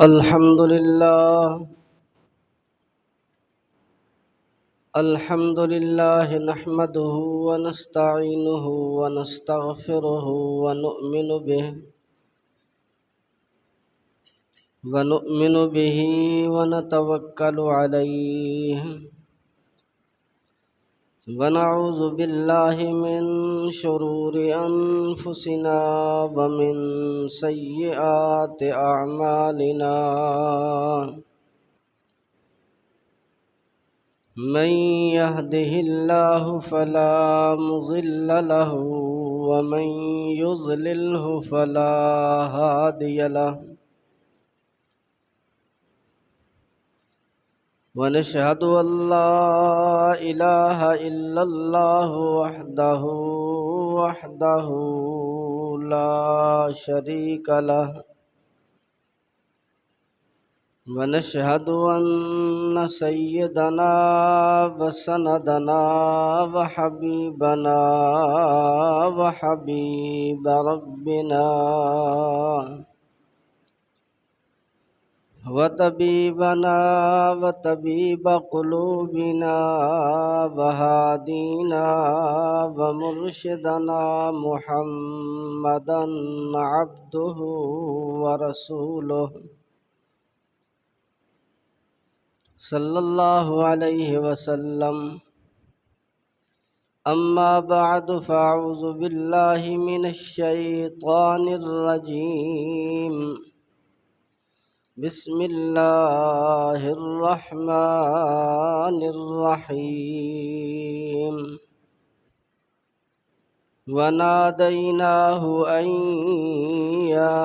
الحمد لله. الحمد لله نحمده ونستعينه ونستغفره ونؤمن به ونتوكل عليه ونعوذ بالله من شرور أنفسنا ومن سيئات أعمالنا. من يهده الله فلا مضل له ومن يضلله فلا هادي له. ونشهد أن لا إله إلا الله وحده لا شريك له. ونشهد أن سيدنا وسندنا وحبيبنا وحبيب ربنا وطبيبنا وطبيب قلوبنا وهادينا ومرشدنا محمدا عبده ورسوله صلى الله عليه وسلم. أما بعد فأعوذ بالله من الشيطان الرجيم. بسم الله الرحمن الرحيم. وناديناه أن يا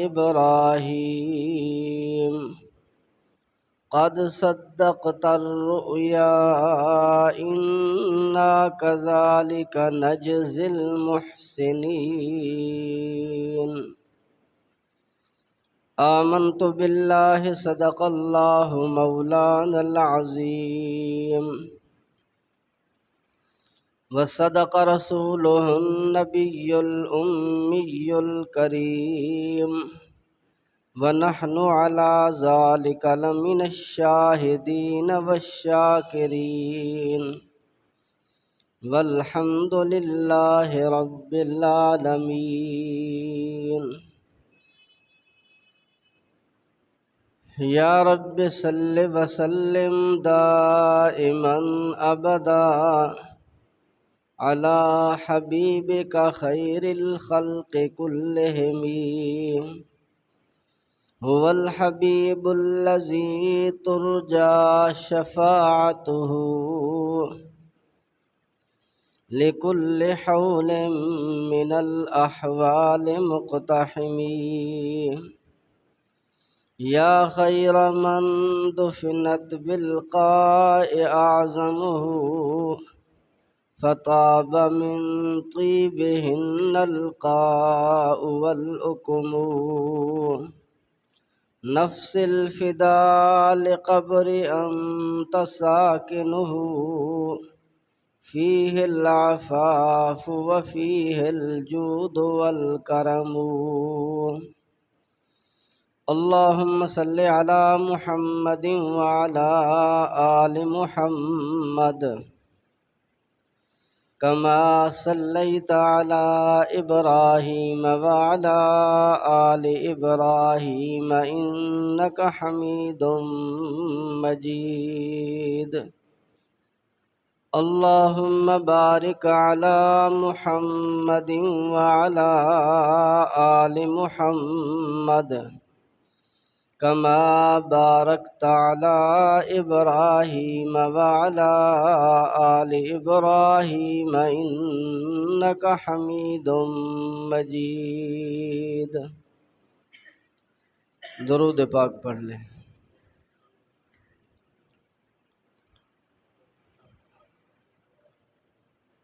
إبراهيم قد صدقت الرؤيا إنا كذلك نجزي المحسنين. آمنت بالله صدق الله مولانا العظيم وصدق رسوله النبي الأمي الكريم ونحن على ذلك لمن الشاهدين والشاكرين والحمد لله رب العالمين. یا رب صل وسلم دائما ابدا على حبیبک خیر الخلق كلهم. هو الحبیب الذی ترجى شفاعته لكل حول من الأحوال مقتحم. یا خیر من دفنت بالقاء أعظمه فطاب من طيبهن القاء والأكم. نفس الفداء لقبر أنت ساكنه فيه العفاف وفيه الجود والكرم. اللهم صل على محمد وعلى آل محمد كما صليت على إبراهيم وعلى آل إبراهيم إنك حميد مجيد. اللهم بارك على محمد وعلى آل محمد كما باركت على إبراهيم وعلى آل إبراهيم إنك حميد مجيد. درود پاک پڑھ لیں.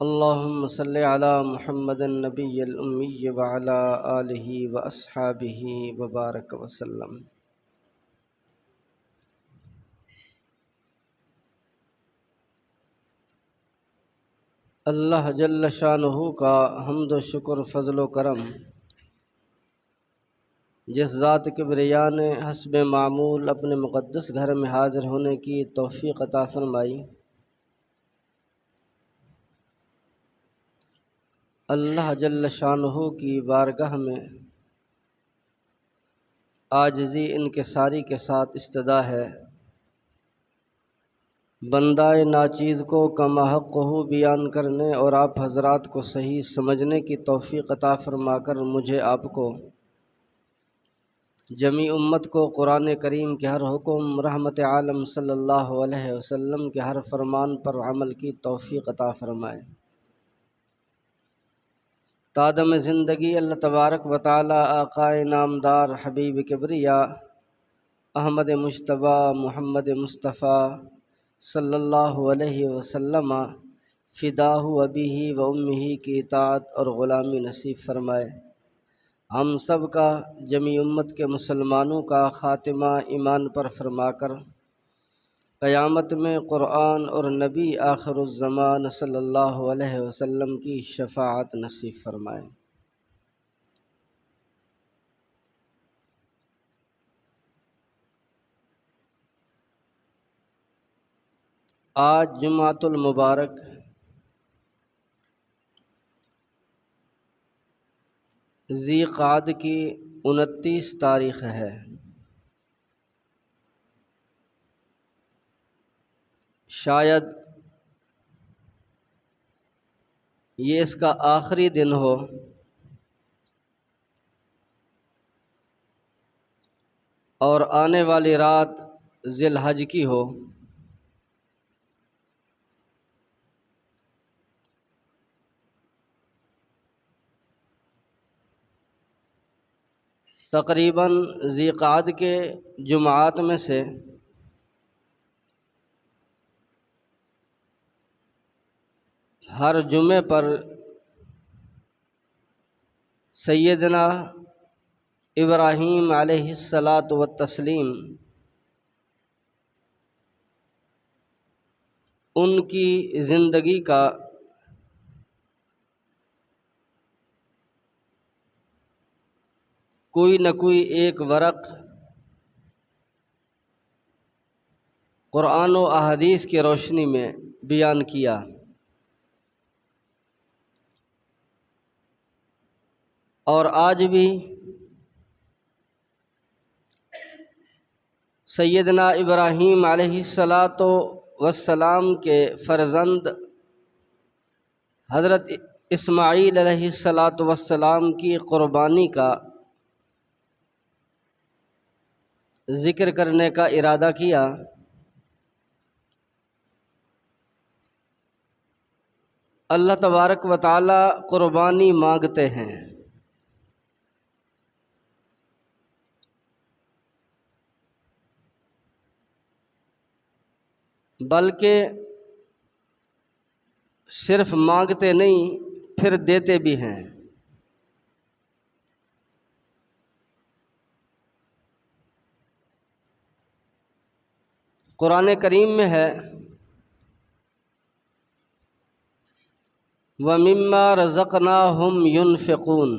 اللهم صل على محمد النبي الأمي وعلى آله وأصحابه وبارك وسلم. اللہ جل شانہ کا حمد و شکر فضل و کرم جس ذات کبریا نے حسب معمول اپنے مقدس گھر میں حاضر ہونے کی توفیق عطا فرمائی، اللہ جل شانہ کی بارگاہ میں عاجزی انکساری کے ساتھ استدا ہے، بندہ ناچیز کو کما حقہ بیان کرنے اور آپ حضرات کو صحیح سمجھنے کی توفیق عطا فرما کر مجھے آپ کو جمیع امت کو قرآن کریم کے ہر حکم، رحمت عالم صلی اللہ علیہ وسلم کے ہر فرمان پر عمل کی توفیق عطا فرمائے۔ تادم زندگی اللہ تبارک و تعالی آقائے نامدار حبیب کبریا احمد مجتبی محمد مصطفیٰ صلی اللہ علیہ وسلم فداہ ابیہ و امہ کی اطاعت اور غلامی نصیب فرمائے۔ ہم سب کا، جمیع امت کے مسلمانوں کا خاتمہ ایمان پر فرما کر قیامت میں قرآن اور نبی آخر الزمان صلی اللہ علیہ وسلم کی شفاعت نصیب فرمائے۔ آج جمعۃ المبارک ذی قعد کی 29 تاریخ ہے۔ شاید یہ اس کا آخری دن ہو، اور آنے والی رات ذی الحج کی ہو۔ تقریباً ذی قعد کے جمعات میں سے ہر جمعے پر سیدنا ابراہیم علیہ الصلاۃ والتسلیم ان کی زندگی کا کوئی نہ کوئی ایک ورق قرآن و احادیث کی روشنی میں بیان کیا۔ اور آج بھی سیدنا ابراہیم علیہ الصلاۃ والسلام کے فرزند حضرت اسماعیل علیہ الصلاۃ والسلام کی قربانی کا ذکر کرنے کا ارادہ کیا۔ اللہ تبارک و تعالی قربانی مانگتے ہیں، بلکہ صرف مانگتے نہیں، پھر دیتے بھی ہیں۔ قرآن کریم میں ہے وَمِمَّا رَزَقْنَاهُمْ يُنْفِقُونَ،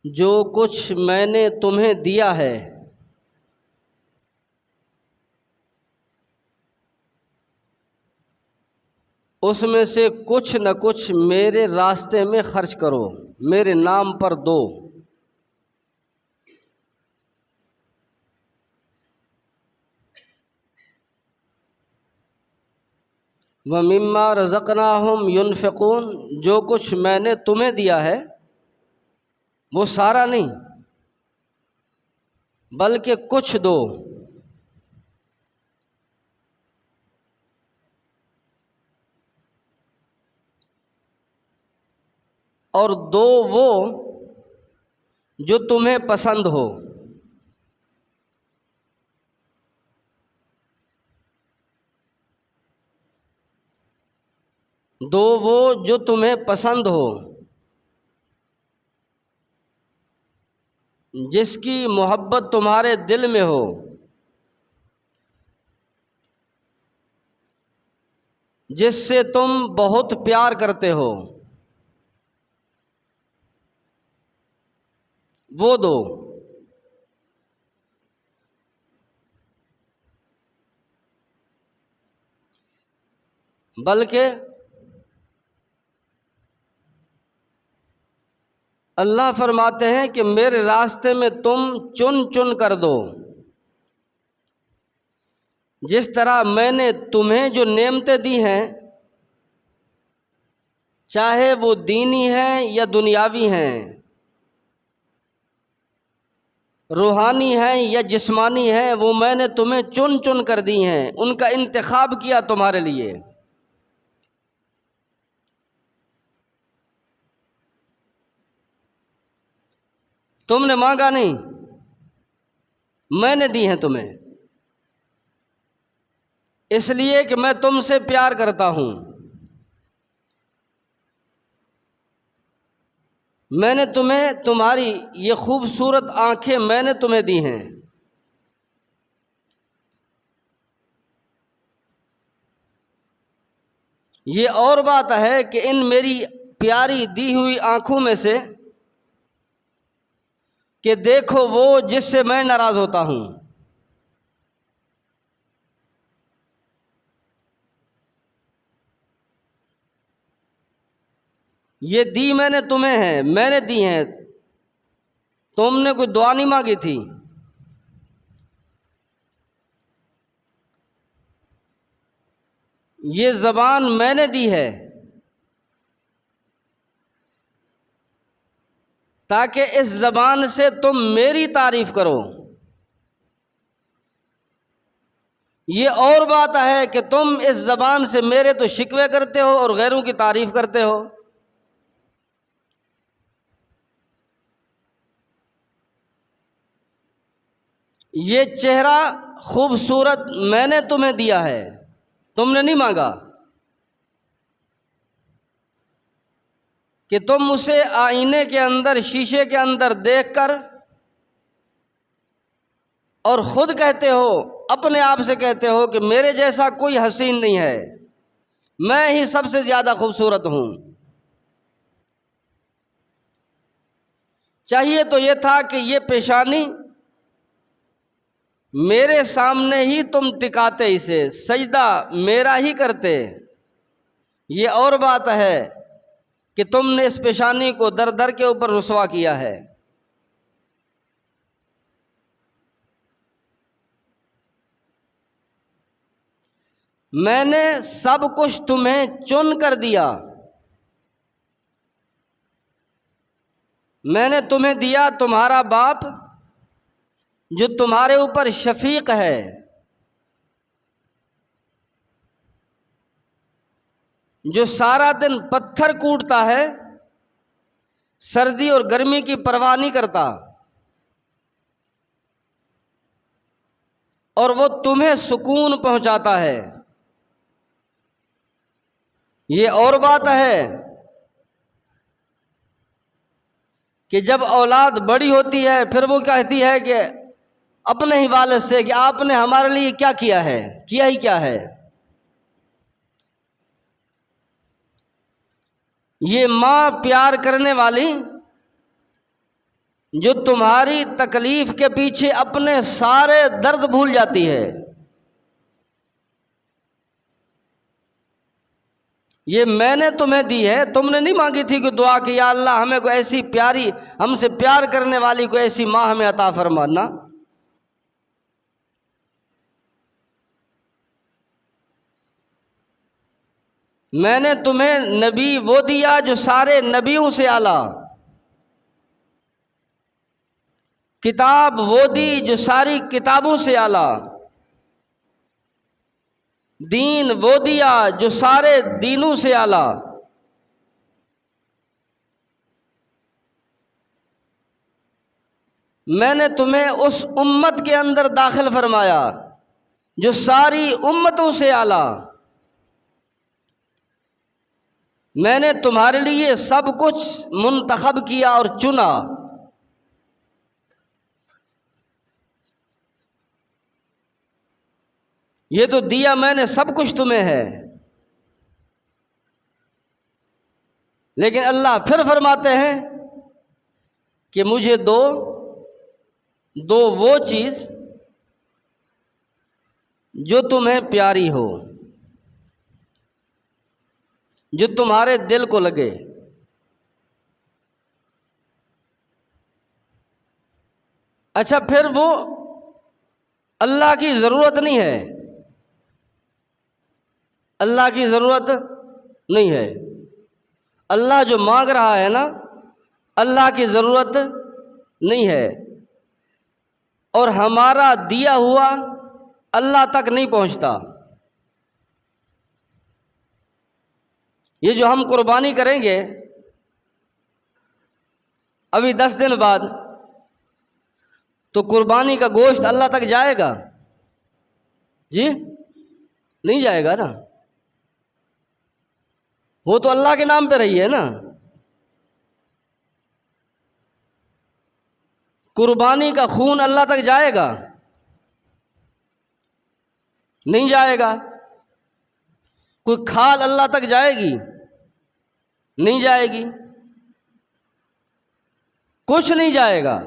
جو کچھ میں نے تمہیں دیا ہے اس میں سے کچھ نہ کچھ میرے راستے میں خرچ کرو، میرے نام پر دو۔ وَمِمَّا رَزَقْنَاهُمْ يُنْفِقُونَ، جو کچھ میں نے تمہیں دیا ہے وہ سارا نہیں، بلکہ کچھ دو۔ اور دو وہ جو تمہیں پسند ہو۔ دو وہ جو تمہیں پسند ہو، جس کی محبت تمہارے دل میں ہو، جس سے تم بہت پیار کرتے ہو وہ دو، بلکہ اللہ فرماتے ہیں کہ میرے راستے میں تم چن چن کر دو، جس طرح میں نے تمہیں جو نعمتیں دی ہیں، چاہے وہ دینی ہیں یا دنیاوی ہیں، روحانی ہیں یا جسمانی ہیں، وہ میں نے تمہیں چن چن کر دی ہیں، ان کا انتخاب کیا تمہارے لیے۔ تم نے مانگا نہیں، میں نے دی ہیں تمہیں، اس لیے کہ میں تم سے پیار کرتا ہوں۔ میں نے تمہیں تمہاری یہ خوبصورت آنکھیں میں نے تمہیں دی ہیں، یہ اور بات ہے کہ ان میری پیاری دی ہوئی آنکھوں میں سے کہ دیکھو وہ جس سے میں ناراض ہوتا ہوں، یہ دی میں نے تمہیں ہیں، میں نے دی ہیں، تم نے کوئی دعا نہیں مانگی تھی۔ یہ زبان میں نے دی ہے تاکہ اس زبان سے تم میری تعریف کرو۔ یہ اور بات ہے کہ تم اس زبان سے میرے تو شکوے کرتے ہو اور غیروں کی تعریف کرتے ہو۔ یہ چہرہ خوبصورت میں نے تمہیں دیا ہے، تم نے نہیں مانگا کہ تم اسے آئینے کے اندر، شیشے کے اندر دیکھ کر اور خود کہتے ہو، اپنے آپ سے کہتے ہو کہ میرے جیسا کوئی حسین نہیں ہے، میں ہی سب سے زیادہ خوبصورت ہوں۔ چاہیے تو یہ تھا کہ یہ پیشانی میرے سامنے ہی تم ٹکاتے، اسے سجدہ میرا ہی کرتے۔ یہ اور بات ہے کہ تم نے اس پیشانی کو در در کے اوپر رسوا کیا ہے۔ میں نے سب کچھ تمہیں چن کر دیا، میں نے تمہیں دیا تمہارا باپ جو تمہارے اوپر شفیق ہے، جو سارا دن پتھر کوٹتا ہے، سردی اور گرمی کی پرواہ نہیں کرتا، اور وہ تمہیں سکون پہنچاتا ہے۔ یہ اور بات ہے کہ جب اولاد بڑی ہوتی ہے پھر وہ کہتی ہے کہ اپنے ہی والد سے کہ آپ نے ہمارے لیے کیا کیا ہے، کیا ہی کیا ہے۔ یہ ماں پیار کرنے والی جو تمہاری تکلیف کے پیچھے اپنے سارے درد بھول جاتی ہے، یہ میں نے تمہیں دی ہے، تم نے نہیں مانگی تھی کہ دعا کہ یا اللہ ہمیں کوئی ایسی پیاری، ہم سے پیار کرنے والی کوئی ایسی ماں ہمیں عطا فرمانا۔ میں نے تمہیں نبی وہ دیا جو سارے نبیوں سے اعلیٰ، کتاب وہ دی جو ساری کتابوں سے اعلیٰ، دین وہ دیا جو سارے دینوں سے اعلیٰ۔ میں نے تمہیں اس امت کے اندر داخل فرمایا جو ساری امتوں سے اعلیٰ۔ میں نے تمہارے لیے سب کچھ منتخب کیا اور چنا۔ یہ تو دیا میں نے سب کچھ تمہیں ہے، لیکن اللہ پھر فرماتے ہیں کہ مجھے دو وہ چیز جو تمہیں پیاری ہو، جو تمہارے دل کو لگے۔ اچھا، پھر وہ اللہ کی ضرورت نہیں ہے، اللہ کی ضرورت نہیں ہے۔ اللہ جو مانگ رہا ہے نا، اللہ کی ضرورت نہیں ہے، اور ہمارا دیا ہوا اللہ تک نہیں پہنچتا۔ یہ جو ہم قربانی کریں گے ابھی 10 دن بعد، تو قربانی کا گوشت اللہ تک جائے گا؟ جی نہیں جائے گا نا، وہ تو اللہ کے نام پہ رہی ہے نا۔ قربانی کا خون اللہ تک جائے گا؟ نہیں جائے گا۔ کوئی کھال اللہ تک جائے گی؟ نہیں جائے گی، کچھ نہیں جائے گا۔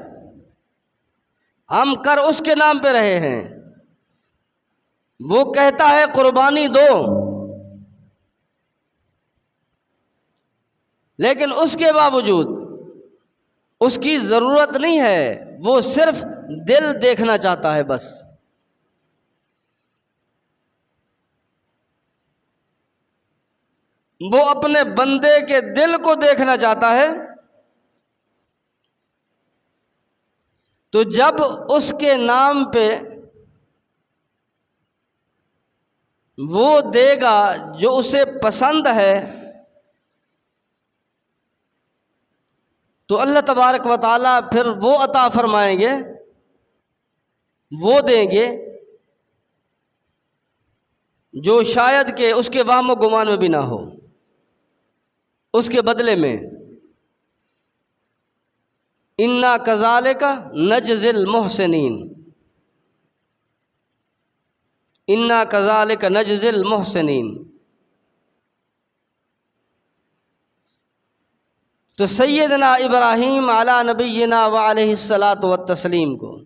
ہم کر اس کے نام پہ رہے ہیں، وہ کہتا ہے قربانی دو، لیکن اس کے باوجود اس کی ضرورت نہیں ہے، وہ صرف دل دیکھنا چاہتا ہے بس۔ وہ اپنے بندے کے دل کو دیکھنا چاہتا ہے، تو جب اس کے نام پہ وہ دے گا جو اسے پسند ہے، تو اللہ تبارک و تعالیٰ پھر وہ عطا فرمائیں گے، وہ دیں گے جو شاید کہ اس کے وہم و گمان میں بھی نہ ہو۔ اس کے بدلے میں انا کذالک نجزی المحسنین، انا کذالک نجزی المحسنین۔ تو سیدنا ابراہیم علی نبینا وعلیہ الصلاۃ والتسلیم کو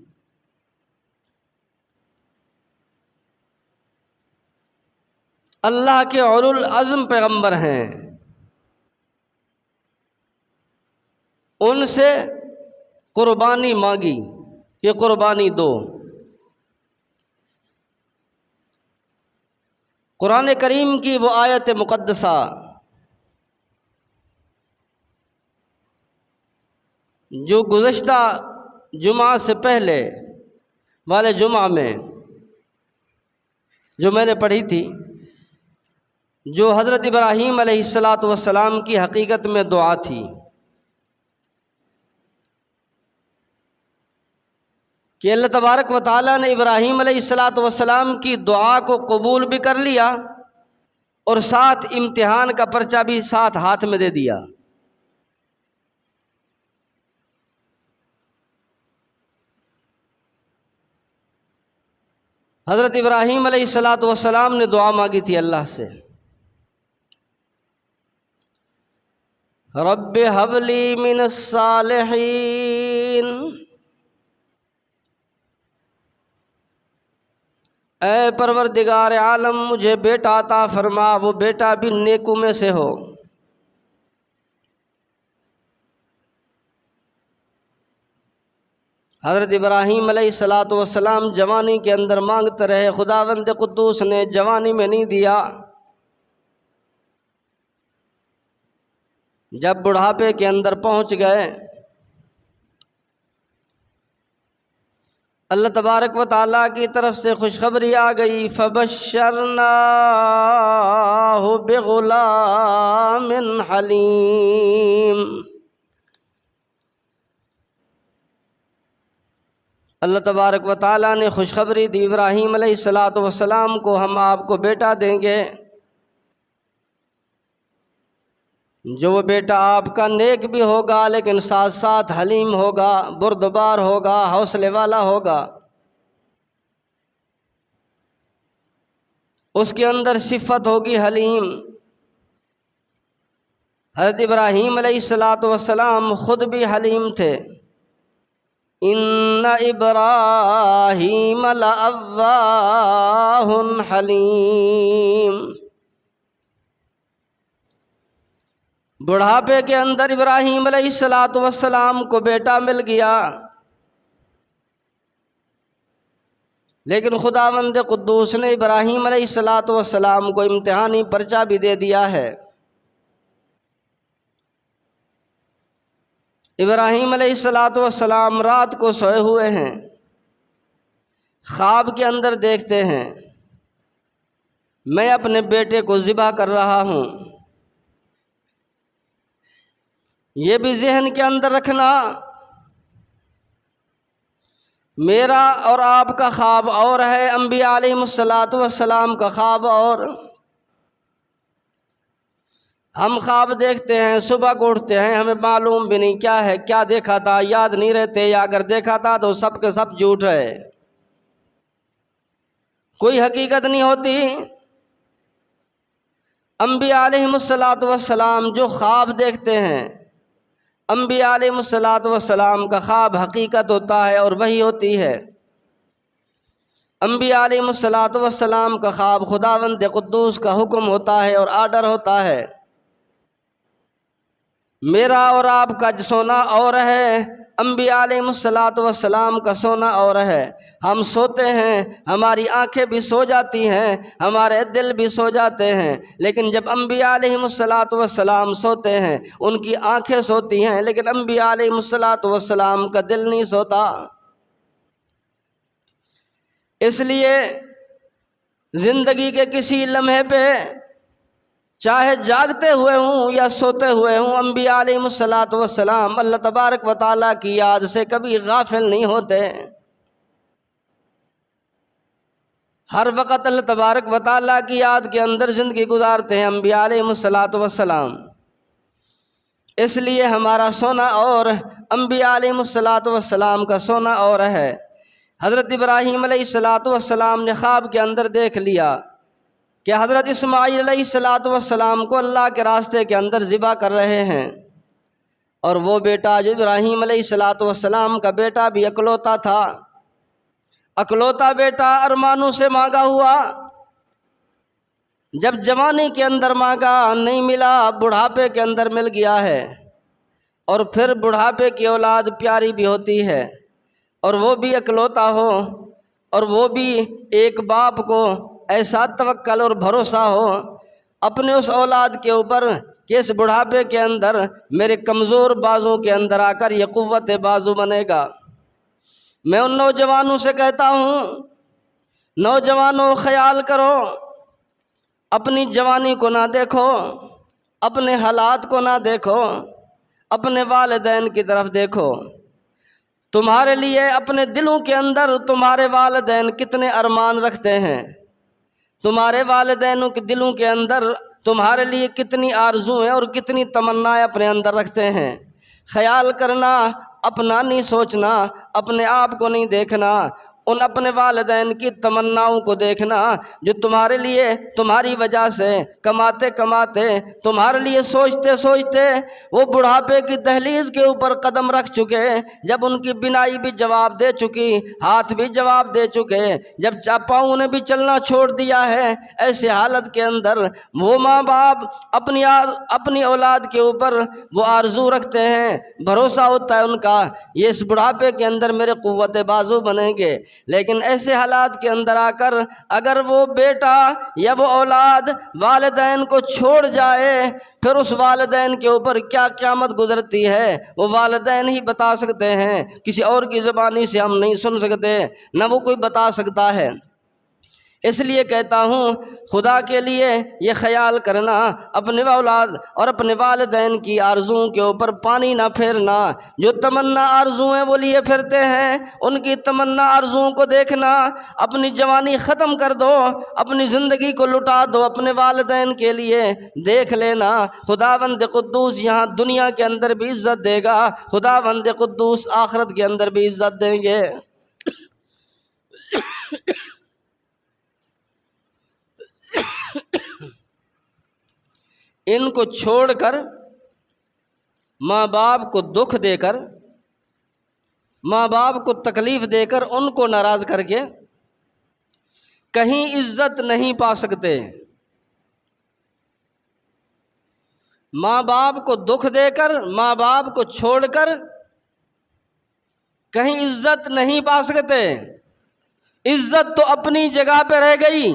اللہ کے اولو العزم پیغمبر ہیں، ان سے قربانی مانگی کہ قربانی دو۔ قرآن کریم کی وہ آیت مقدسہ جو گزشتہ جمعہ سے پہلے والے جمعہ میں جو میں نے پڑھی تھی، جو حضرت ابراہیم علیہ الصلاۃ والسلام کی حقیقت میں دعا تھی کہ اللہ تبارک و تعالیٰ نے ابراہیم علیہ الصلاۃ والسلام کی دعا کو قبول بھی کر لیا، اور ساتھ امتحان کا پرچہ بھی ساتھ ہاتھ میں دے دیا۔ حضرت ابراہیم علیہ الصلاۃ والسلام نے دعا مانگی تھی اللہ سے، رب ہب لی من الصالحین، اے پروردگار عالم مجھے بیٹا عطا فرما، وہ بیٹا بھی نیکوں میں سے ہو۔ حضرت ابراہیم علیہ الصلاۃ والسلام جوانی کے اندر مانگتے رہے، خداوند قدوس نے جوانی میں نہیں دیا۔ جب بڑھاپے کے اندر پہنچ گئے، اللہ تبارک و تعالیٰ کی طرف سے خوشخبری آ گئی، فبشرناہ بغلام حلیم۔ اللہ تبارک و تعالیٰ نے خوشخبری دی ابراہیم علیہ الصلاۃ والسلام کو، ہم آپ کو بیٹا دیں گے، جو وہ بیٹا آپ کا نیک بھی ہوگا، لیکن ساتھ ساتھ حلیم ہوگا، بردبار ہوگا، حوصلے والا ہوگا۔ اس کے اندر صفت ہوگی حلیم۔ حضرت ابراہیم علیہ السلام خود بھی حلیم تھے۔ ان ابراہیم لأواہ حلیم۔ بڑھاپے کے اندر ابراہیم علیہ السلام کو بیٹا مل گیا، لیکن خداوند قدوس نے ابراہیم علیہ السلام کو امتحانی پرچہ بھی دے دیا ہے۔ ابراہیم علیہ السلام رات کو سوئے ہوئے ہیں، خواب کے اندر دیکھتے ہیں میں اپنے بیٹے کو ذبح کر رہا ہوں۔ یہ بھی ذہن کے اندر رکھنا، میرا اور آپ کا خواب اور ہے، انبیاء علیہ السلام کا خواب اور۔ ہم خواب دیکھتے ہیں، صبح کو اٹھتے ہیں، ہمیں معلوم بھی نہیں کیا ہے، کیا دیکھا تھا یاد نہیں رہتے، یا اگر دیکھا تھا تو سب کے سب جھوٹ ہے، کوئی حقیقت نہیں ہوتی۔ انبیاء علیہ السلام جو خواب دیکھتے ہیں، انبیاء علیہ السلام کا خواب حقیقت ہوتا ہے اور وحی ہوتی ہے۔ انبیاء علیہ السلام کا خواب خداوند قدوس کا حکم ہوتا ہے اور آرڈر ہوتا ہے۔ میرا اور آپ کا سونا اور ہے، انبیاء علیہ السلام کا سونا اور ہے۔ ہم سوتے ہیں، ہماری آنکھیں بھی سو جاتی ہیں، ہمارے دل بھی سو جاتے ہیں، لیکن جب انبیاء علیہ السلام سوتے ہیں ان کی آنکھیں سوتی ہیں، لیکن انبیاء علیہ السلام کا دل نہیں سوتا۔ اس لیے زندگی کے کسی لمحے پہ، چاہے جاگتے ہوئے ہوں یا سوتے ہوئے ہوں، انبیاء علیہ السلام اللہ تبارک و تعالیٰ کی یاد سے کبھی غافل نہیں ہوتے۔ ہر وقت اللہ تبارک و تعالیٰ کی یاد کے اندر زندگی گزارتے ہیں انبیاء علیہ السلام۔ اس لیے ہمارا سونا اور انبیاء علیہ السلام کا سونا اور ہے۔ حضرت ابراہیم علیہ السلام نے خواب کے اندر دیکھ لیا کہ حضرت اسماعیل علیہ السلام کو اللہ کے راستے کے اندر ذبح کر رہے ہیں، اور وہ بیٹا جو ابراہیم علیہ السلام کا بیٹا بھی اکلوتا تھا، اکلوتا بیٹا ارمانوں سے مانگا ہوا، جب جوانی کے اندر مانگا نہیں ملا، بڑھاپے کے اندر مل گیا ہے۔ اور پھر بڑھاپے کی اولاد پیاری بھی ہوتی ہے، اور وہ بھی اکلوتا ہو، اور وہ بھی ایک باپ کو ایسا توکل اور بھروسہ ہو اپنے اس اولاد کے اوپر کہ اس بڑھاپے کے اندر میرے کمزور بازو کے اندر آ کر یہ قوت بازو بنے گا۔ میں ان نوجوانوں سے کہتا ہوں، نوجوانوں خیال کرو، اپنی جوانی کو نہ دیکھو، اپنے حالات کو نہ دیکھو، اپنے والدین کی طرف دیکھو۔ تمہارے لیے اپنے دلوں کے اندر تمہارے والدین کتنے ارمان رکھتے ہیں، تمہارے والدینوں کے دلوں کے اندر تمہارے لیے کتنی آرزویں اور کتنی تمنائیں اپنے اندر رکھتے ہیں۔ خیال کرنا، اپنا نہیں سوچنا، اپنے آپ کو نہیں دیکھنا، ان اپنے والدین کی تمناؤں کو دیکھنا جو تمہارے لیے تمہاری وجہ سے کماتے کماتے، تمہارے لیے سوچتے سوچتے وہ بڑھاپے کی دہلیز کے اوپر قدم رکھ چکے، جب ان کی بینائی بھی جواب دے چکی، ہاتھ بھی جواب دے چکے، جب پاؤں نے بھی چلنا چھوڑ دیا ہے، ایسے حالت کے اندر وہ ماں باپ اپنی اولاد کے اوپر وہ آرزو رکھتے ہیں، بھروسہ ہوتا ہے ان کا یہ اس بڑھاپے کے اندر میرے قوت بازو بنیں گے۔ لیکن ایسے حالات کے اندر آ کر اگر وہ بیٹا یا وہ اولاد والدین کو چھوڑ جائے، پھر اس والدین کے اوپر کیا قیامت گزرتی ہے وہ والدین ہی بتا سکتے ہیں، کسی اور کی زبانی سے ہم نہیں سن سکتے، نہ وہ کوئی بتا سکتا ہے۔ اس لیے کہتا ہوں، خدا کے لیے یہ خیال کرنا، اپنے اولاد اور اپنے والدین کی آرزوؤں کے اوپر پانی نہ پھیرنا۔ جو تمنا آرزویں وہ لیے پھرتے ہیں، ان کی تمنا آرزوؤں کو دیکھنا، اپنی جوانی ختم کر دو، اپنی زندگی کو لٹا دو اپنے والدین کے لیے، دیکھ لینا خداوند قدوس یہاں دنیا کے اندر بھی عزت دے گا، خداوند قدوس آخرت کے اندر بھی عزت دیں گے۔ ان کو چھوڑ کر ماں باپ کو دکھ دے کر، ماں باپ کو تکلیف دے کر، ان کو ناراض کر کے کہیں عزت نہیں پا سکتے۔ ماں باپ کو دکھ دے کر، ماں باپ کو چھوڑ کر کہیں عزت نہیں پا سکتے۔ عزت تو اپنی جگہ پہ رہ گئی،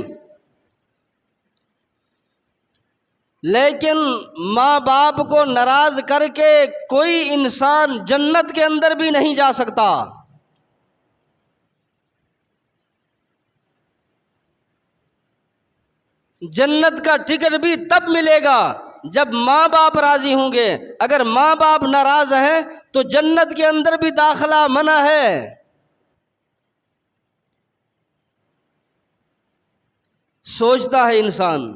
لیکن ماں باپ کو ناراض کر کے کوئی انسان جنت کے اندر بھی نہیں جا سکتا۔ جنت کا ٹکٹ بھی تب ملے گا جب ماں باپ راضی ہوں گے۔ اگر ماں باپ ناراض ہیں تو جنت کے اندر بھی داخلہ منع ہے۔ سوچتا ہے انسان،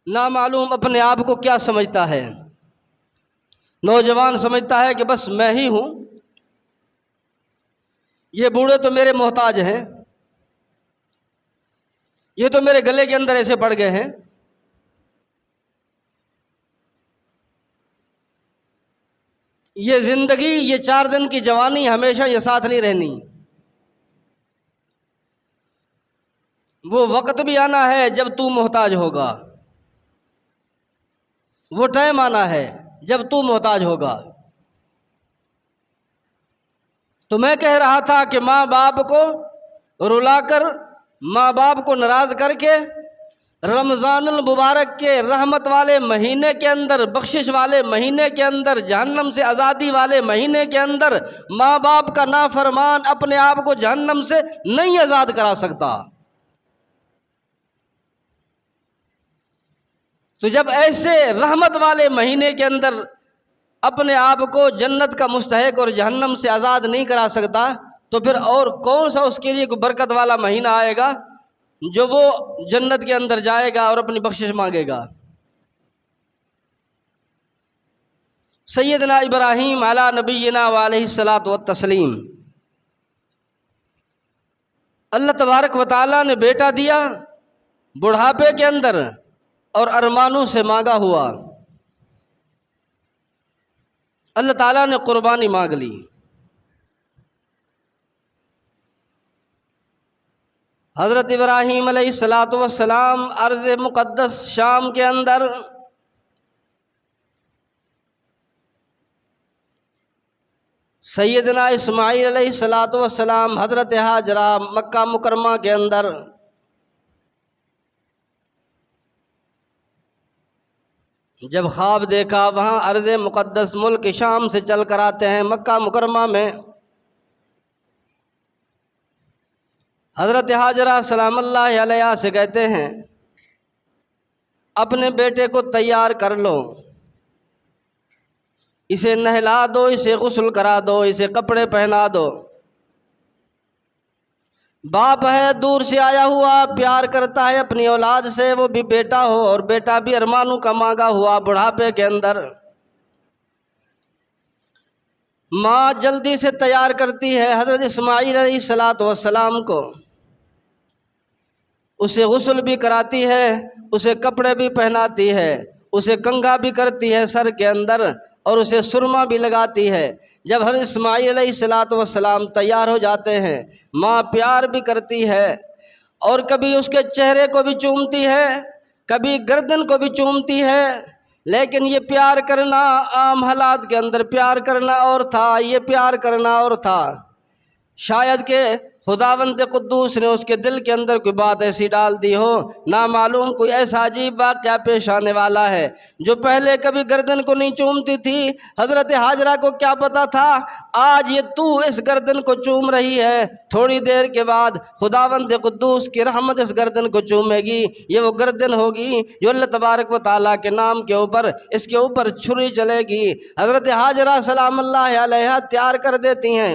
نامعلوم اپنے آپ کو کیا سمجھتا ہے۔ نوجوان سمجھتا ہے کہ بس میں ہی ہوں، یہ بوڑھے تو میرے محتاج ہیں، یہ تو میرے گلے کے اندر ایسے پڑ گئے ہیں۔ یہ زندگی، یہ 4 دن کی جوانی ہمیشہ یہ ساتھ نہیں رہنی۔ وہ وقت بھی آنا ہے جب تو محتاج ہوگا، وہ ٹائم آنا ہے جب تو محتاج ہوگا۔ تو میں کہہ رہا تھا کہ ماں باپ کو رلا کر، ماں باپ کو ناراض کر کے رمضان المبارک کے رحمت والے مہینے کے اندر، بخشش والے مہینے کے اندر، جہنم سے آزادی والے مہینے کے اندر ماں باپ کا نافرمان اپنے آپ کو جہنم سے نہیں آزاد کرا سکتا۔ تو جب ایسے رحمت والے مہینے کے اندر اپنے آپ کو جنت کا مستحق اور جہنم سے آزاد نہیں کرا سکتا، تو پھر اور کون سا اس کے لیے کوئی برکت والا مہینہ آئے گا جو وہ جنت کے اندر جائے گا اور اپنی بخشش مانگے گا۔ سیدنا ابراہیم علی نبینا وعلیہ الصلاۃ والتسلیم، اللہ تبارک و تعالیٰ نے بیٹا دیا بڑھاپے کے اندر اور ارمانوں سے مانگا ہوا، اللہ تعالیٰ نے قربانی مانگ لی۔ حضرت ابراہیم علیہ الصلاۃ والسلام ارض مقدس شام کے اندر سیدنا اسماعیل علیہ الصلاۃ والسلام، حضرت ہاجرہ مکہ مکرمہ کے اندر جب خواب دیکھا، وہاں ارض مقدس ملک شام سے چل کر آتے ہیں مکہ مکرمہ میں، حضرت ہاجرہ سلام اللہ علیہا سے کہتے ہیں اپنے بیٹے کو تیار کر لو، اسے نہلا دو، اسے غسل کرا دو، اسے کپڑے پہنا دو۔ باپ ہے دور سے آیا ہوا، پیار کرتا ہے اپنی اولاد سے، وہ بھی بیٹا ہو اور بیٹا بھی ارمانوں کا مانگا ہوا بڑھاپے کے اندر۔ ماں جلدی سے تیار کرتی ہے حضرت اسماعیل علیہ الصلاۃ والسلام کو، اسے غسل بھی کراتی ہے، اسے کپڑے بھی پہناتی ہے، اسے کنگھا بھی کرتی ہے سر کے اندر، اور اسے سرما بھی لگاتی ہے۔ جب حضرت اسماعیل علیہ الصلاۃ والسلام تیار ہو جاتے ہیں، ماں پیار بھی کرتی ہے اور کبھی اس کے چہرے کو بھی چومتی ہے، کبھی گردن کو بھی چومتی ہے، لیکن یہ پیار کرنا عام حالات کے اندر پیار کرنا اور تھا، یہ پیار کرنا اور تھا۔ شاید کہ خداوند قدوس نے اس کے دل کے اندر کوئی بات ایسی ڈال دی ہو، نامعلوم کوئی ایسا عجیب واقعہ پیش آنے والا ہے۔ جو پہلے کبھی گردن کو نہیں چومتی تھی، حضرت ہاجرہ کو کیا پتا تھا آج یہ تو اس گردن کو چوم رہی ہے، تھوڑی دیر کے بعد خداوند قدوس کی رحمت اس گردن کو چومے گی، یہ وہ گردن ہوگی جو اللہ تبارک و تعالیٰ کے نام کے اوپر، اس کے اوپر چھری چلے گی۔ حضرت ہاجرہ سلام اللہ علیہا تیار کر دیتی ہیں،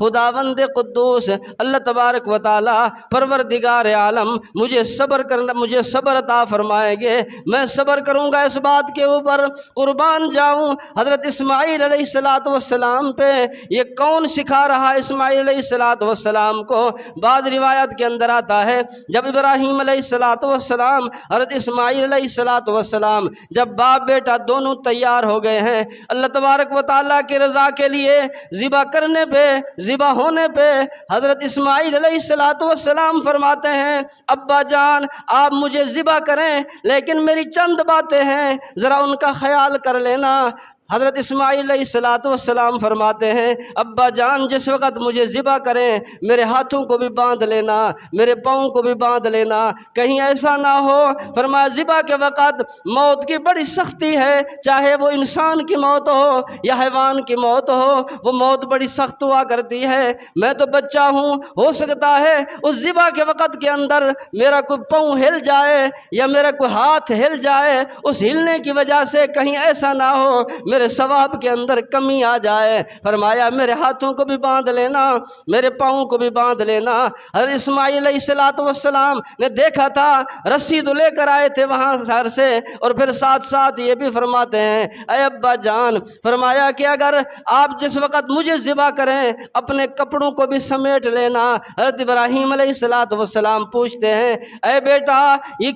خداوند قدوس اللہ تبارک و تعالی پروردگار عالم مجھے صبر عطا فرمائیں گے، میں صبر کروں گا اس بات کے اوپر۔ قربان جاؤں حضرت اسماعیل علیہ السلام پہ یہ کون سکھا رہا ہے اسماعیل علیہ السلام کو؟ بعض روایت کے اندر آتا ہے جب ابراہیم علیہ السلام حضرت اسماعیل علیہ السلام جب باپ بیٹا دونوں تیار ہو گئے ہیں اللہ تبارک و تعالیٰ کی رضا کے لیے ذبح ہونے پہ حضرت اسماعیل علیہ السلام فرماتے ہیں ابا جان آپ مجھے ذبح کریں لیکن میری چند باتیں ہیں ذرا ان کا خیال کر لینا۔ حضرت اسماعیل علیہ السلام فرماتے ہیں ابا جان جس وقت مجھے ذبح کریں میرے ہاتھوں کو بھی باندھ لینا، میرے پاؤں کو بھی باندھ لینا، کہیں ایسا نہ ہو۔ فرمایا ذبح کے وقت موت کی بڑی سختی ہے، چاہے وہ انسان کی موت ہو یا حیوان کی موت ہو، وہ موت بڑی سخت ہوا کرتی ہے۔ میں تو بچہ ہوں، ہو سکتا ہے اس ذبح کے وقت کے اندر میرا کوئی پاؤں ہل جائے یا میرا کوئی ہاتھ ہل جائے، اس ہلنے کی وجہ سے کہیں ایسا نہ ہو میرے ثواب کے اندر کمی آ جائے۔ فرمایا میرے ہاتھوں کو بھی باندھ لینا، میرے پاؤں کو بھی باندھ لینا۔ حضرت اسماعیل علیہ السلام نے دیکھا تھا رسی تو لے کر آئے تھے وہاں سر سے، اور پھر ساتھ ساتھ یہ بھی فرماتے ہیں اے ابا جان، فرمایا کہ اگر آپ جس وقت مجھے ذبح کریں اپنے کپڑوں کو بھی سمیٹ لینا۔ حضرت ابراہیم علیہ السلام پوچھتے ہیں اے بیٹا یہ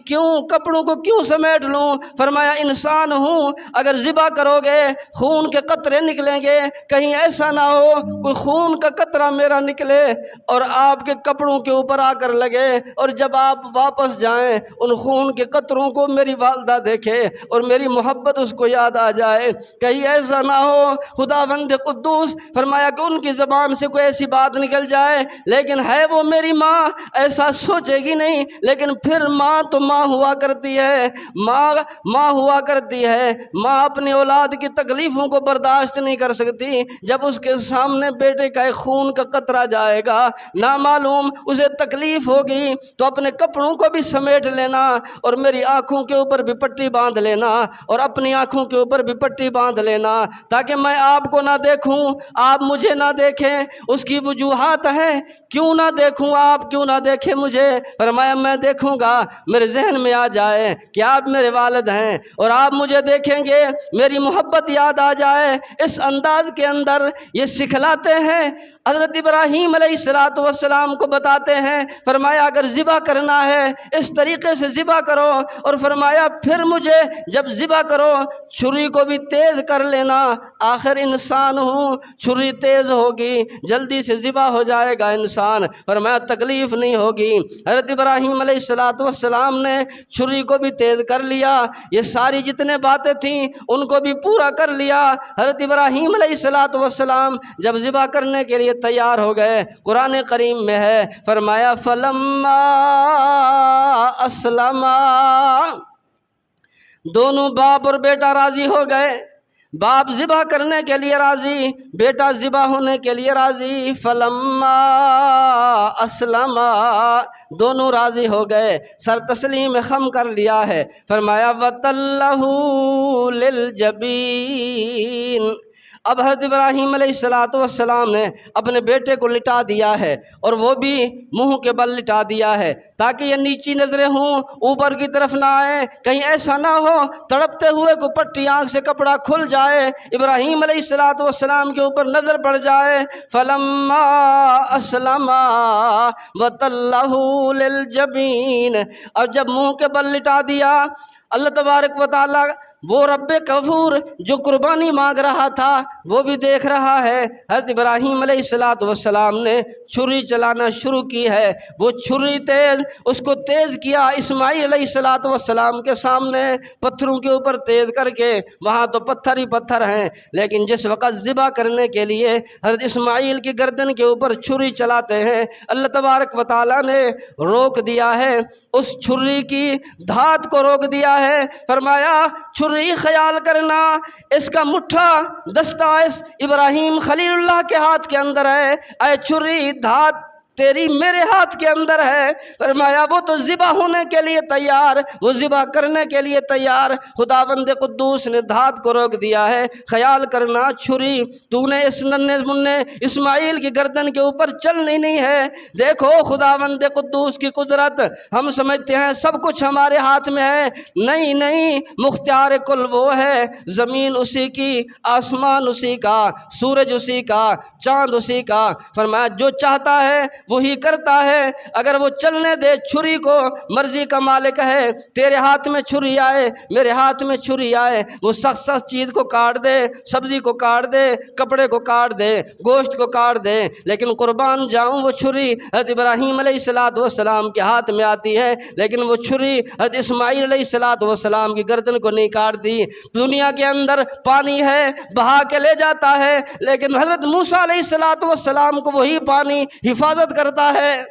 کپڑوں کو کیوں سمیٹ لوں؟ فرمایا انسان ہوں، اگر ذبح کرو گے خون کے قطرے نکلیں گے، کہیں ایسا نہ ہو کوئی خون کا قطرہ میرا نکلے اور آپ کے کپڑوں کے اوپر آ کر لگے، اور جب آپ واپس جائیں ان خون کے قطروں کو میری والدہ دیکھے اور میری محبت اس کو یاد آ جائے، کہیں ایسا نہ ہو خداوند قدوس فرمایا کہ ان کی زبان سے کوئی ایسی بات نکل جائے لیکن ہے وہ میری ماں، ایسا سوچے گی نہیں، لیکن پھر ماں تو ماں ہوا کرتی ہے، ماں ہوا کرتی ہے۔ ماں اپنی اولاد کی تکلیفوں کو برداشت نہیں کر سکتی، جب اس کے سامنے بیٹے کا ایک خون کا قطرہ جائے گا نامعلوم اسے تکلیف ہوگی، تو اپنے کپڑوں کو بھی سمیٹ لینا اور میری آنکھوں کے اوپر بھی پٹی باندھ لینا اور اپنی آنکھوں کے اوپر بھی پٹی باندھ لینا تاکہ میں آپ کو نہ دیکھوں آپ مجھے نہ دیکھیں۔ اس کی وجوہات ہیں کیوں نہ دیکھوں، آپ کیوں نہ دیکھیں مجھے؟ فرمایا میں دیکھوں گا میرے ذہن میں آ جائے کہ آپ میرے والد ہیں اور آپ مجھے دیکھیں گے میری محبت یاد آ جائے۔ اس انداز کے اندر یہ سکھلاتے ہیں، حضرت ابراہیم علیہ السلام کو بتاتے ہیں، فرمایا اگر ذبح کرنا ہے اس طریقے سے ذبح کرو، اور فرمایا پھر مجھے جب ذبح کرو چھری کو بھی تیز کر لینا، آخر انسان ہوں، چھری تیز ہوگی جلدی سے ذبح ہو جائے گا انسان، فرمایا تکلیف نہیں ہوگی۔ حضرت ابراہیم علیہ السلام نے چھری کو بھی تیز کر لیا، یہ ساری جتنے باتیں تھیں ان کو بھی پورا کر لیا۔ حضرت ابراہیم علیہ السلام جب ذبح کرنے کے لیے تیار ہو گئے، قرآن کریم میں ہے فرمایا فلما اسلما، دونوں باپ اور بیٹا راضی ہو گئے، باپ ذبح کرنے کے لیے راضی، بیٹا ذبح ہونے کے لیے راضی۔ فلما اسلما، دونوں راضی ہو گئے، سر تسلیم خم کر لیا ہے۔ فرمایا وَتَلَّهُ لِلْجَبِينِ، اب حضرت ابراہیم علیہ السلام نے اپنے بیٹے کو لٹا دیا ہے اور وہ بھی منہ کے بل لٹا دیا ہے تاکہ یہ نیچی نظریں ہوں، اوپر کی طرف نہ آئے، کہیں ایسا نہ ہو تڑپتے ہوئے کو پٹی آنکھ سے کپڑا کھل جائے، ابراہیم علیہ السلام کے اوپر نظر پڑ جائے۔ فلما اسلما وَتَلَّهُ لِلْجَبِينِ، اور جب منہ کے بل لٹا دیا، اللہ تبارک و تعالی وہ رب غفور جو قربانی مانگ رہا تھا وہ بھی دیکھ رہا ہے۔ حضرت ابراہیم علیہ السلام نے چھری چلانا شروع کی ہے، وہ چھری تیز، اس کو تیز کیا اسماعیل علیہ السلام کے سامنے، پتھروں کے اوپر تیز کر کے، وہاں تو پتھر ہی پتھر ہیں، لیکن جس وقت ذبح کرنے کے لیے حضرت اسماعیل کی گردن کے اوپر چھری چلاتے ہیں، اللہ تبارک و تعالیٰ نے روک دیا ہے، اس چھری کی دھات کو روک دیا ہے۔ فرمایا چھری خیال کرنا اس کا مٹھا دستہ اس ابراہیم خلیل اللہ کے ہاتھ کے اندر ہے، اے چھری دھات تیری میرے ہاتھ کے اندر ہے۔ فرمایا وہ تو ذبح ہونے کے لیے تیار، وہ ذبح کرنے کے لیے تیار۔ خداوند قدوس نے دھات کو روک دیا ہے۔ خیال کرنا چھری تو نے اس ننھے منھے اسماعیل کی گردن کے اوپر چلنی نہیں ہے۔ دیکھو خداوند قدوس کی قدرت، ہم سمجھتے ہیں سب کچھ ہمارے ہاتھ میں ہے، نہیں نہیں، مختار کل وہ ہے۔ زمین اسی کی، آسمان اسی کا، سورج اسی کا، چاند اسی کا۔ فرمایا جو چاہتا ہے وہی کرتا ہے۔ اگر وہ چلنے دے چھری کو، مرضی کا مالک ہے۔ تیرے ہاتھ میں چھری آئے، میرے ہاتھ میں چھری آئے، وہ سخت سخت چیز کو کاٹ دے، سبزی کو کاٹ دے، کپڑے کو کاٹ دے، گوشت کو کاٹ دے، لیکن قربان جاؤں وہ چھری حضرت ابراہیم علیہ السلام کے ہاتھ میں آتی ہے، لیکن وہ چھری حضرت اسماعیل علیہ السلام کی گردن کو نہیں کاٹتی۔ دنیا کے اندر پانی ہے، بہا کے لے جاتا ہے، لیکن حضرت موسیٰ علیہ السلام کو وہی پانی حفاظت کرتا ہے۔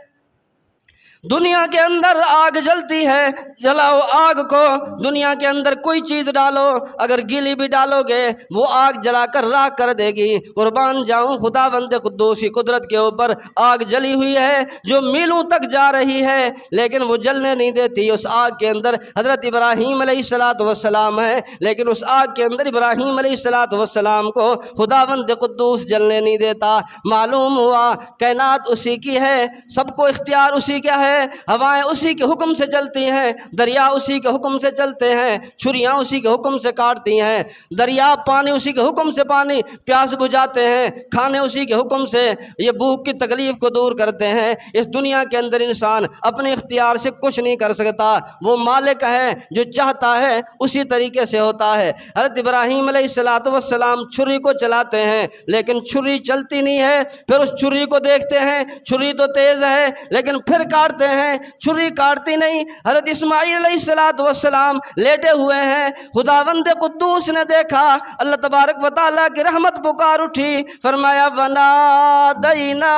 دنیا کے اندر آگ جلتی ہے، جلاؤ آگ کو، دنیا کے اندر کوئی چیز ڈالو، اگر گیلی بھی ڈالو گے وہ آگ جلا کر راکھ کر دے گی۔ قربان جاؤں خداوند قدوس کی قدرت کے اوپر آگ جلی ہوئی ہے جو میلوں تک جا رہی ہے، لیکن وہ جلنے نہیں دیتی۔ اس آگ کے اندر حضرت ابراہیم علیہ السلام ہے، لیکن اس آگ کے اندر ابراہیم علیہ السلام کو خداوند قدوس جلنے نہیں دیتا۔ معلوم ہوا کائنات اسی کی ہے، سب کو اختیار اسی کا ہے، ہوائیں اسی کے حکم سے چلتی ہیں، دریا اسی کے حکم سے چلتے ہیں، چھریاں اسی کے حکم سے کاٹتی ہیں، دریا پانی اسی کے حکم سے پانی پیاس بجھاتے ہیں، کھانے اسی کے حکم سے یہ بھوک کی تکلیف کو دور کرتے ہیں۔ اس دنیا کے اندر انسان اپنے اختیار سے کچھ نہیں کر سکتا، وہ مالک ہے، جو چاہتا ہے اسی طریقے سے ہوتا ہے۔ حضرت ابراہیم علیہ السلام چھری کو چلاتے ہیں، لیکن چھری چلتی نہیں ہے۔ پھر اس چھری کو دیکھتے ہیں، چھری تو تیز ہے لیکن پھر کاٹتے ہیں، چھری کاٹتی نہیں۔ حضرت اسماعیل علیہ السلام لیٹے ہوئے ہیں، خداوند قدوس نے دیکھا، اللہ تبارک و تعالیٰ کی رحمت پکار اٹھی، فرمایا وَنَادَيْنَاهُ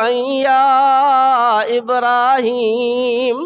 أَن يَا إِبْرَاهِيمُ۔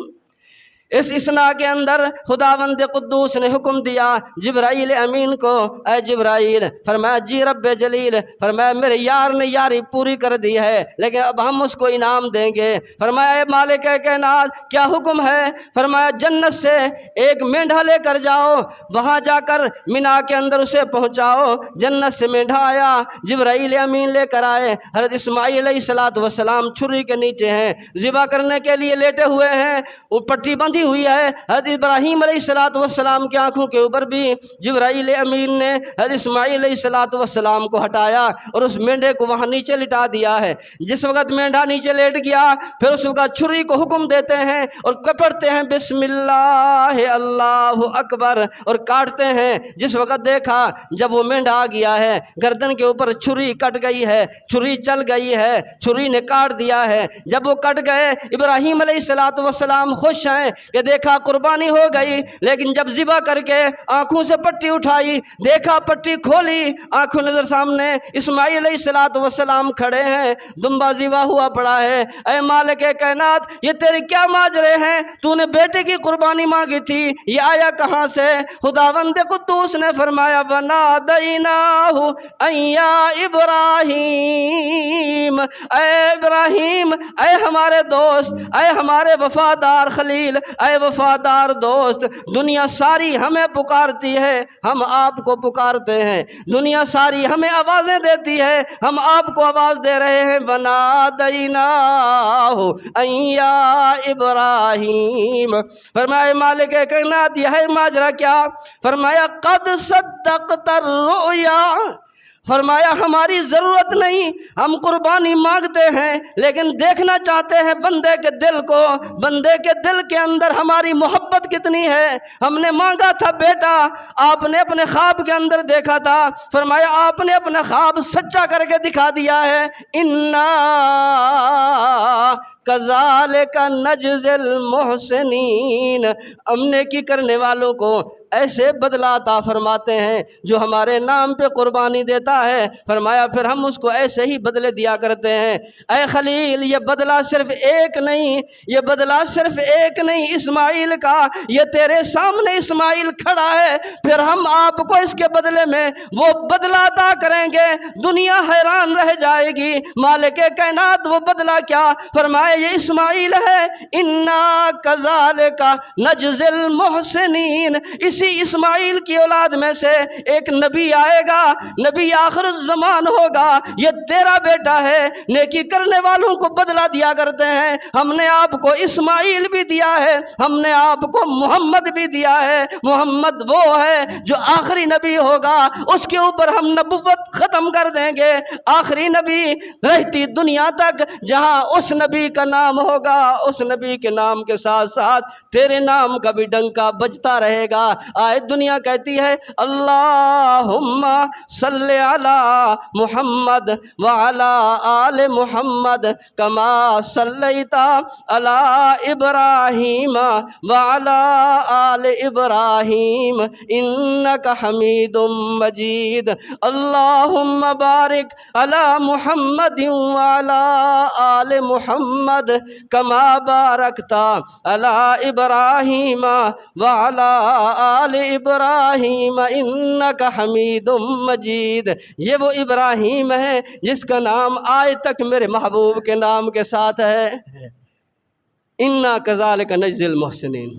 اس اسنا کے اندر خداوند قدوس نے حکم دیا جبرائیل امین کو، اے جبرائیل، فرمایا جی رب جلیل، فرمایا میرے یار نے یاری پوری کر دی ہے لیکن اب ہم اس کو انعام دیں گے۔ فرمایا اے مالک کائنات کیا حکم ہے؟ فرمایا جنت سے ایک مینڈھا لے کر جاؤ، وہاں جا کر مینا کے اندر اسے پہنچاؤ۔ جنت سے مینڈھا آیا، جبرائیل امین لے کر آئے۔ حضرت اسماعیل علیہ السلام چھری کے نیچے ہیں، ذبح کرنے کے لیے لیٹے ہوئے ہیں، وہ پٹی بندھی ہوئی ہے۔ حضرت ابراہیم علیہ السلام کی آنکھوں کے اوپر بھی جبرائیل امین نے حضرت اسماعیل علیہ السلام کو ہٹایا اور اس مینڈے کو وہاں نیچے لٹا دیا ہے۔ جس وقت مینڈا نیچے لیٹ گیا پھر اس وقت چھری کو حکم دیتے ہیں اور پڑھتے ہیں بسم اللہ اللہ اکبر اور کاٹتے ہیں۔ جس وقت دیکھا جب وہ مینڈا آ گیا ہے، گردن کے اوپر چھری کٹ گئی ہے، چھری چل گئی ہے، چھری نے کاٹ دیا ہے۔ جب وہ کٹ گئے ابراہیم علیہ السلام خوش ہیں کہ دیکھا قربانی ہو گئی، لیکن جب ذبح کر کے آنکھوں سے پٹی اٹھائی، دیکھا پٹی کھولی، آنکھوں نظر سامنے اسماعیل علیہ السلام کھڑے ہیں، دمبا ذبح ہوا پڑا ہے۔ اے مالک کائنات یہ تیرے کیا ماجرے ہیں؟ تو نے بیٹے کی قربانی مانگی تھی، یہ آیا کہاں سے؟ خداوند قدوس نے فرمایا وَنَادَيْنَاهُ أَن يَا إِبْرَاهِيمُ، اے ابراہیم، اے ہمارے دوست، اے ہمارے وفادار خلیل، اے وفادار دوست، دنیا ساری ہمیں پکارتی ہے، ہم آپ کو پکارتے ہیں، دنیا ساری ہمیں آوازیں دیتی ہے، ہم آپ کو آواز دے رہے ہیں وَنَادَيْنَاهُ أَن يَا إِبْرَاهِيمُ۔ فرمایا مالک کائنات یہ ہے ماجرا کیا؟ فرمایا قد صدقت الرؤیا، فرمایا ہماری ضرورت نہیں، ہم قربانی مانگتے ہیں لیکن دیکھنا چاہتے ہیں بندے کے دل کو، بندے کے دل کے اندر ہماری محبت کتنی ہے۔ ہم نے مانگا تھا بیٹا، آپ نے اپنے خواب کے اندر دیکھا تھا، فرمایا آپ نے اپنا خواب سچا کر کے دکھا دیا ہے۔ اِنَّا كَذَلِكَ نَجْزِي الْمُحْسِنِينَ، ہم نیکی کرنے والوں کو ایسے بدلہ عطا فرماتے ہیں جو ہمارے نام پہ قربانی دیتا ہے، فرمایا پھر ہم اس کو ایسے ہی بدلے دیا کرتے ہیں۔ اے خلیل، یہ بدلہ صرف ایک نہیں، یہ بدلہ صرف ایک نہیں اسماعیل کا، یہ تیرے سامنے اسماعیل کھڑا ہے، پھر ہم آپ کو اس کے بدلے میں وہ بدلہ عطا کریں گے، دنیا حیران رہ جائے گی۔ مالک کائنات وہ بدلہ کیا؟ فرمایا یہ اسماعیل ہے، انا کذالک نجزی المحسنین، اسی اسماعیل کی اولاد میں سے ایک نبی آئے گا، نبی آخر الزمان ہوگا، یہ تیرا بیٹا ہے، نیکی کرنے والوں کو بدلہ دیا کرتے ہیں۔ ہم نے آپ کو اسماعیل بھی دیا ہے، ہم نے آپ کو محمد بھی دیا ہے۔ محمد وہ ہے جو آخری نبی ہوگا، اس کے اوپر ہم نبوت ختم کر دیں گے، آخری نبی رہتی دنیا تک جہاں اس نبی کا نام ہوگا، اس نبی کے نام کے ساتھ ساتھ تیرے نام کا بھی ڈنکا بجتا رہے گا۔ آج دنیا کہتی ہے اللہم صلی علی محمد وعلی آل محمد کما صلیت علی ابراہیم وعلی آل ابراہیم انک حمید مجید، اللہم بارک علی محمد وعلی آل محمد کما بارکت علی ابراہیم وعلی آل ابراہیم انک حمید مجید۔ یہ وہ ابراہیم ہے جس کا نام آج تک میرے محبوب کے نام کے ساتھ ہے۔ انا کذالک نجزی المحسنین۔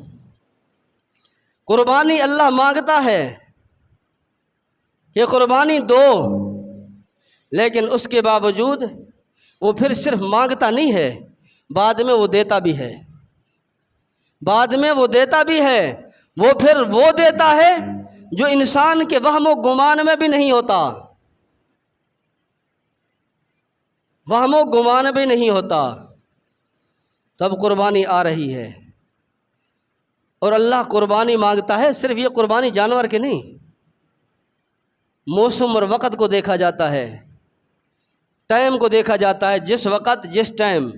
قربانی اللہ مانگتا ہے، یہ قربانی دو، لیکن اس کے باوجود وہ پھر صرف مانگتا نہیں ہے، بعد میں وہ دیتا بھی ہے، بعد میں وہ دیتا بھی ہے۔ وہ پھر وہ دیتا ہے جو انسان کے وہم و گمان میں بھی نہیں ہوتا، وہم و گمان بھی نہیں ہوتا، تب قربانی آ رہی ہے۔ اور اللہ قربانی مانگتا ہے، صرف یہ قربانی جانور کے نہیں، موسم اور وقت کو دیکھا جاتا ہے، ٹائم کو دیکھا جاتا ہے، جس وقت جس ٹائم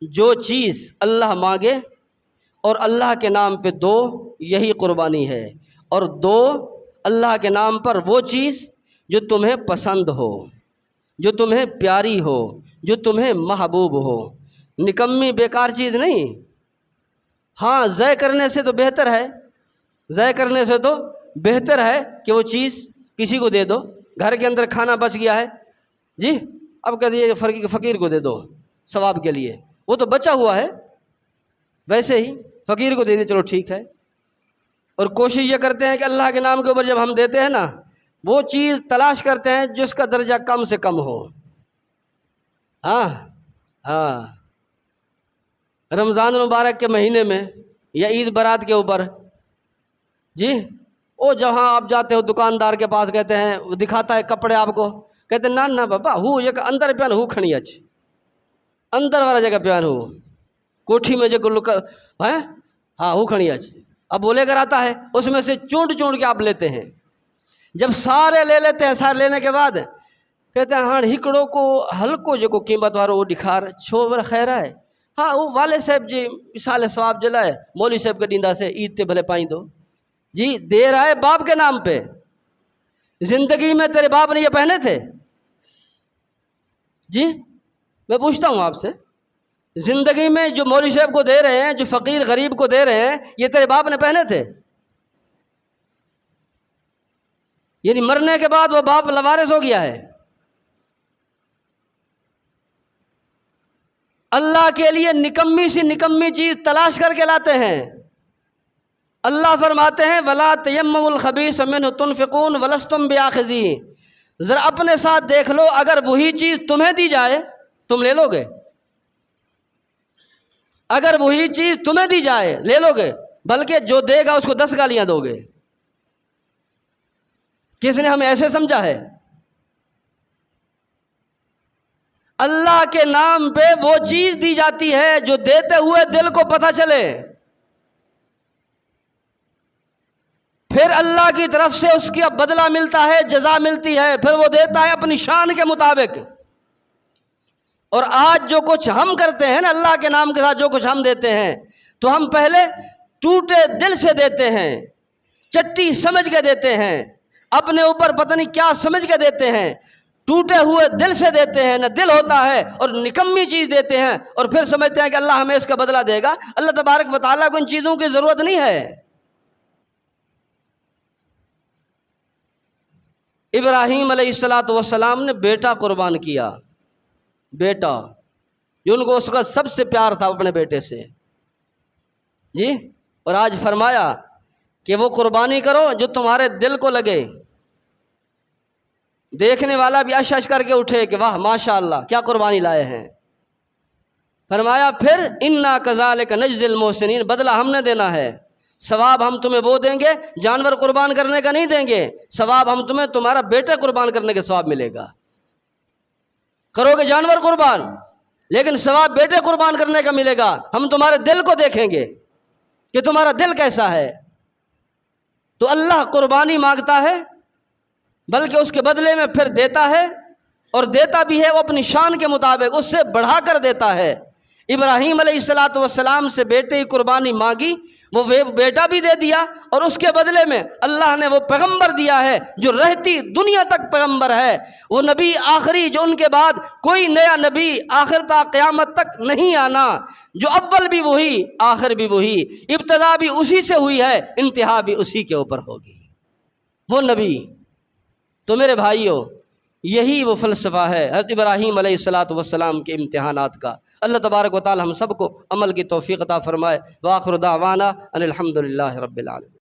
جو چیز اللہ مانگے اور اللہ کے نام پہ دو، یہی قربانی ہے۔ اور دو اللہ کے نام پر وہ چیز جو تمہیں پسند ہو، جو تمہیں پیاری ہو، جو تمہیں محبوب ہو، نکمی بیکار چیز نہیں۔ ہاں ضائع کرنے سے تو بہتر ہے، ضائع کرنے سے تو بہتر ہے کہ وہ چیز کسی کو دے دو۔ گھر کے اندر کھانا بچ گیا ہے، جی اب کہہ دیجیے فقیر کو دے دو ثواب کے لیے، وہ تو بچا ہوا ہے، ویسے ہی فقیر کو دے دے، چلو ٹھیک ہے۔ اور کوشش یہ کرتے ہیں کہ اللہ کے نام کے اوپر جب ہم دیتے ہیں نا، وہ چیز تلاش کرتے ہیں جس کا درجہ کم سے کم ہو۔ ہاں ہاں، رمضان المبارک کے مہینے میں یا عید برات کے اوپر، جی وہ جہاں آپ جاتے ہو دکاندار کے پاس، کہتے ہیں وہ دکھاتا ہے کپڑے آپ کو، کہتے ہیں نہ بابا ہو یہ اندر پیان ہو کھنی اچ اندر والا جگہ پیان ہو کوٹھی میں جو لک ہے، ہاں ہو کھنی اچ، اب وہ لے کر آتا ہے، اس میں سے چونٹ چونٹ کے آپ لیتے ہیں۔ جب سارے لے لیتے ہیں، سارے لینے کے بعد کہتے ہیں ہاں ہکڑوں کو ہلکو جو قیمت وارو وہ دکھار چھو بر خیر ہے، ہاں وہ والے صاحب جی مثال ثواب جلائے مولوی صاحب کے ڈیندا سے عید تے بھلے پائیں دو، جی دے رہا ہے باپ کے نام پہ۔ زندگی میں تیرے باپ نے یہ پہنے تھے؟ جی میں پوچھتا ہوں آپ سے، زندگی میں جو مولوی صاحب کو دے رہے ہیں، جو فقیر غریب کو دے رہے ہیں، یہ تیرے باپ نے پہنے تھے؟ یعنی مرنے کے بعد وہ باپ لوارث ہو گیا ہے۔ اللہ کے لیے نکمی سی نکمی چیز تلاش کر کے لاتے ہیں۔ اللہ فرماتے ہیں وَلَا تَيَمَّمُوا الْخَبِيثَ مِنْهُ تُنْفِقُونَ وَلَسْتُمْ بِآخِذِيهِ، ذرا اپنے ساتھ دیکھ لو، اگر وہی چیز تمہیں دی جائے تم لے لو گے؟ اگر وہی چیز تمہیں دی جائے لے لو گے؟ بلکہ جو دے گا اس کو 10 گالیاں دو گے۔ کس نے ہمیں ایسے سمجھا ہے؟ اللہ کے نام پہ وہ چیز دی جاتی ہے جو دیتے ہوئے دل کو پتہ چلے، پھر اللہ کی طرف سے اس کا بدلہ ملتا ہے، جزا ملتی ہے، پھر وہ دیتا ہے اپنی شان کے مطابق۔ اور آج جو کچھ ہم کرتے ہیں نا اللہ کے نام کے ساتھ، جو کچھ ہم دیتے ہیں تو ہم پہلے ٹوٹے دل سے دیتے ہیں، چٹی سمجھ کے دیتے ہیں، اپنے اوپر پتہ نہیں کیا سمجھ کے دیتے ہیں، ٹوٹے ہوئے دل سے دیتے ہیں، نہ دل ہوتا ہے، اور نکمی چیز دیتے ہیں، اور پھر سمجھتے ہیں کہ اللہ ہمیں اس کا بدلہ دے گا۔ اللہ تبارک و تعالیٰ کو ان چیزوں کی ضرورت نہیں ہے۔ ابراہیم علیہ السلام نے بیٹا قربان کیا، بیٹا جو ان کو اس کا سب سے پیار تھا اپنے بیٹے سے، جی، اور آج فرمایا کہ وہ قربانی کرو جو تمہارے دل کو لگے، دیکھنے والا بھی اش اش کر کے اٹھے کہ واہ ماشاء اللہ کیا قربانی لائے ہیں۔ فرمایا پھر انا کذالک نجزی المحسنین، بدلہ ہم نے دینا ہے، ثواب ہم تمہیں وہ دیں گے، جانور قربان کرنے کا نہیں دیں گے، ثواب ہم تمہیں تمہارا بیٹے قربان کرنے کے ثواب ملے گا۔ کرو گے جانور قربان لیکن ثواب بیٹے قربان کرنے کا ملے گا، ہم تمہارے دل کو دیکھیں گے کہ تمہارا دل کیسا ہے۔ تو اللہ قربانی مانگتا ہے بلکہ اس کے بدلے میں پھر دیتا ہے، اور دیتا بھی ہے وہ اپنی شان کے مطابق، اس سے بڑھا کر دیتا ہے۔ ابراہیم علیہ السلام سے بیٹے کی قربانی مانگی، وہ بیٹا بھی دے دیا، اور اس کے بدلے میں اللہ نے وہ پیغمبر دیا ہے جو رہتی دنیا تک پیغمبر ہے، وہ نبی آخری جو ان کے بعد کوئی نیا نبی آخر تا قیامت تک نہیں آنا، جو اول بھی وہی آخر بھی وہی، ابتدا بھی اسی سے ہوئی ہے، انتہا بھی اسی کے اوپر ہوگی، وہ نبی۔ تو میرے بھائیوں، یہی وہ فلسفہ ہے حضرت ابراہیم علیہ السلام کے امتحانات کا۔ اللہ تبارک و تعالی ہم سب کو عمل کی توفیق عطا فرمائے۔ وآخر دعوانا ان الحمد للہ رب العالمین۔